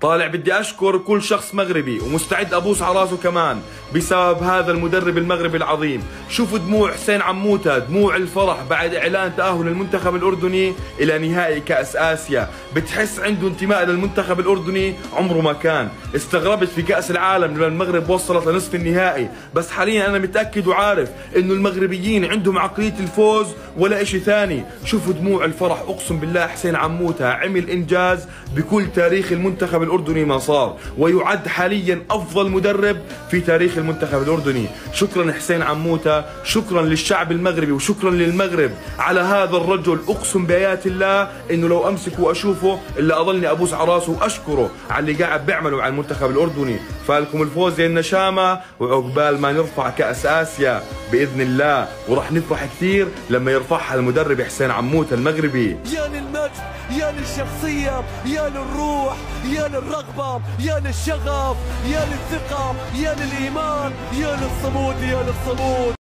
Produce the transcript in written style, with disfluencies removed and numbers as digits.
طالع بدي أشكر كل شخص مغربي ومستعد أبوس على راسه كمان بسبب هذا المدرب المغربي العظيم. شوفوا دموع حسين عموتة، دموع الفرح بعد إعلان تأهل المنتخب الأردني إلى نهائي كأس آسيا. بتحس عنده انتماء للمنتخب الأردني عمره ما كان. استغربت في كأس العالم لما المغرب وصلت لنصف النهائي، بس حاليا أنا متأكد وعارف إنه المغربيين عندهم عقلية الفوز ولا إشي ثاني. شوفوا دموع الفرح، أقسم بالله حسين عموتة عمل إنجاز بكل تاريخ المنتخب الأردني ما صار، ويعد حاليا أفضل مدرب في تاريخ المنتخب الأردني. شكرا حسين عموتة، شكرا للشعب المغربي وشكرا للمغرب على هذا الرجل. أقسم بآيات الله إنه لو أمسكه وأشوفه إلا أظلني أبوس على راسه وأشكره على اللي قاعد بيعمله على المنتخب الأردني. فالكم الفوز يا النشامة، وعقبال ما نرفع كأس آسيا بإذن الله، وراح نفرح كثير لما يرفعها المدرب حسين عموتة المغربي. يا للمجد، يا للشخصية، يا للروح، يا للرغبة، يا للشغف، يا للثقة، يا للإيمان، يا للصمود، يا للصمود.